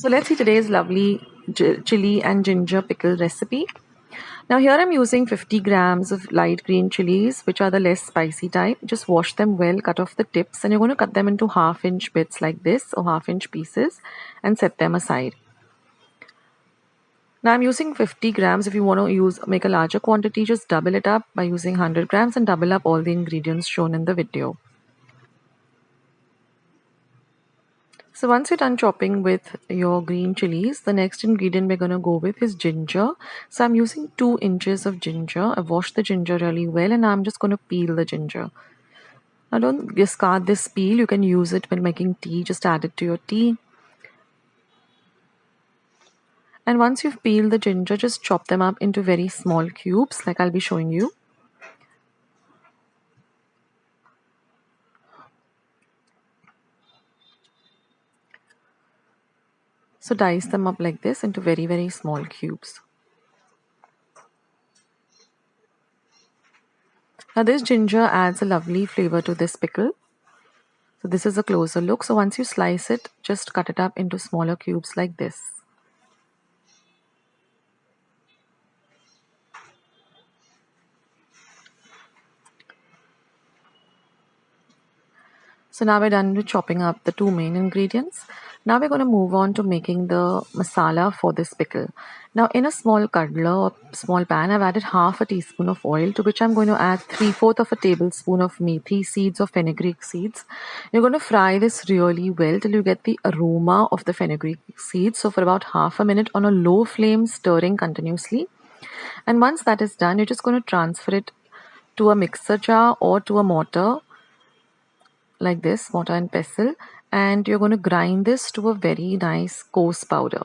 So let's see today's lovely chili and ginger pickle recipe. Now here I'm using 50 grams of light green chilies, which are the less spicy type. Just wash them well, cut off the tips, and you're going to cut them into half-inch bits like this, or half-inch pieces, and set them aside. Now I'm using 50 grams. If you want to make a larger quantity, just double it up by using 100 grams and double up all the ingredients shown in the video. So once you're done chopping with your green chilies, the next ingredient we're going to go with is ginger. So I'm using 2 inches of ginger. I've washed the ginger really well and I'm just going to peel the ginger. Now don't discard this peel. You can use it when making tea. Just add it to your tea. And once you've peeled the ginger, just chop them up into very small cubes like I'll be showing you. So dice them up like this into very, very small cubes. Now this ginger adds a lovely flavor to this pickle. So this is a closer look. So once you slice it, just cut it up into smaller cubes like this. So now we're done with chopping up the 2 main ingredients. Now we're going to move on to making the masala for this pickle. Now in a small cudler or small pan, I've added half a teaspoon of oil, to which I'm going to add 3/4 of a tablespoon of methi seeds or fenugreek seeds. You're going to fry this really well till you get the aroma of the fenugreek seeds. So for about half a minute on a low flame, stirring continuously. And once that is done, you're just going to transfer it to a mixer jar or to a mortar like this, mortar and pestle, and you're going to grind this to a very nice coarse powder.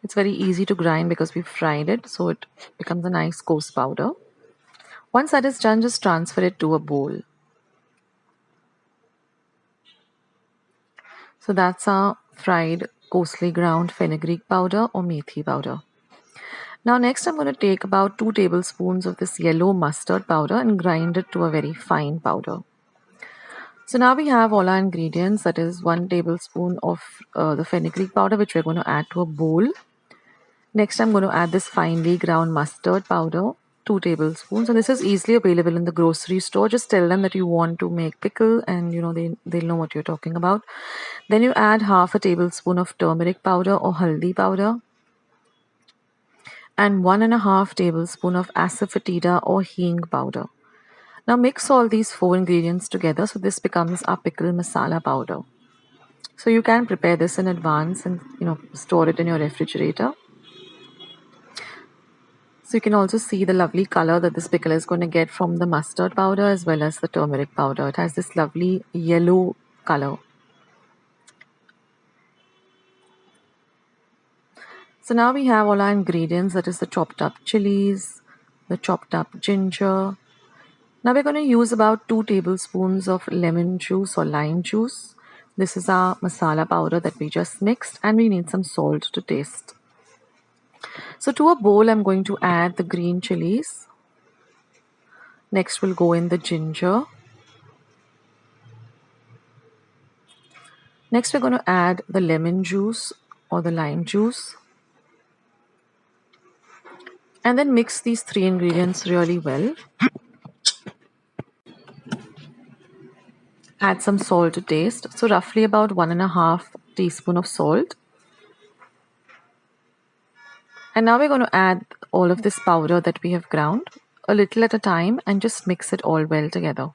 It's very easy to grind because we've fried it, so it becomes a nice coarse powder. Once that is done, just transfer it to a bowl. So that's our fried coarsely ground fenugreek powder or methi powder. Now next I'm going to take about 2 tablespoons of this yellow mustard powder and grind it to a very fine powder. So now we have all our ingredients, that is 1 tablespoon of the fenugreek powder, which we're going to add to a bowl. Next I'm going to add this finely ground mustard powder, 2 tablespoons. So this is easily available in the grocery store. Just tell them that you want to make pickle and they'll know what you're talking about. Then you add half a tablespoon of turmeric powder or haldi powder and 1.5 tablespoon of asafoetida or hing powder. Now mix all these 4 ingredients together so this becomes our pickle masala powder. So you can prepare this in advance and store it in your refrigerator. So you can also see the lovely color that this pickle is going to get from the mustard powder as well as the turmeric powder. It has this lovely yellow color. So now we have all our ingredients, that is the chopped up chilies, the chopped up ginger. Now we're going to use about 2 tablespoons of lemon juice or lime juice. This is our masala powder that we just mixed, and we need some salt to taste. So to a bowl I'm going to add the green chilies. Next will go in the ginger. Next we're going to add the lemon juice or the lime juice. And then mix these 3 ingredients really well. Add some salt to taste. So roughly about 1.5 teaspoon of salt. And now we're going to add all of this powder that we have ground, a little at a time, and just mix it all well together.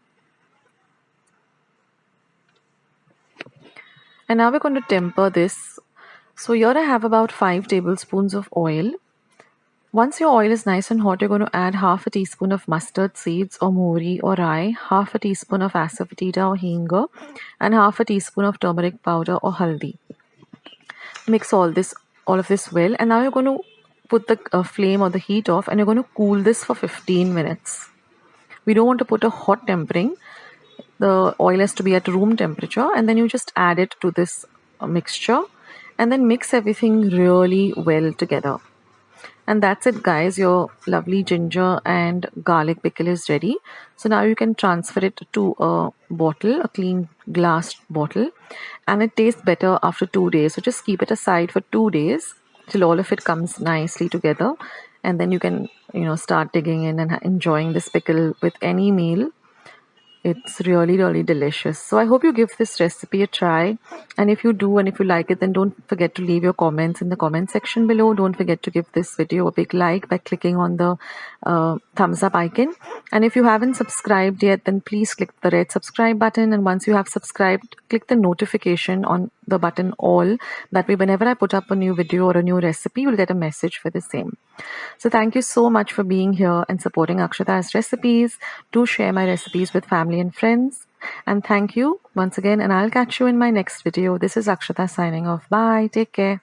And now we're going to temper this. So here I have about 5 tablespoons of oil. Once your oil is nice and hot, you're going to add half a teaspoon of mustard seeds or mohri or rye, half a teaspoon of asafoetida or hinga, and half a teaspoon of turmeric powder or haldi. Mix all of this well, and now you're going to put the flame or the heat off, and you're going to cool this for 15 minutes. We don't want to put a hot tempering. The oil has to be at room temperature, and then you just add it to this mixture and then mix everything really well together. And that's it, guys. Your lovely ginger and garlic pickle is ready. So now you can transfer it to a bottle, a clean glass bottle, and it tastes better after 2 days. So just keep it aside for 2 days till all of it comes nicely together, and then you can, start digging in and enjoying this pickle with any meal. It's really, really delicious. So I hope you give this recipe a try. And if you do, and if you like it, then don't forget to leave your comments in the comment section below. Don't forget to give this video a big like by clicking on the thumbs up icon. And if you haven't subscribed yet, then please click the red subscribe button. And once you have subscribed, click the notification on the button all. That way, whenever I put up a new video or a new recipe, you'll get a message for the same. So thank you so much for being here and supporting Akshata's recipes. Do share my recipes with family and friends. And thank you once again, and I'll catch you in my next video. This is Akshata signing off. Bye. Take care.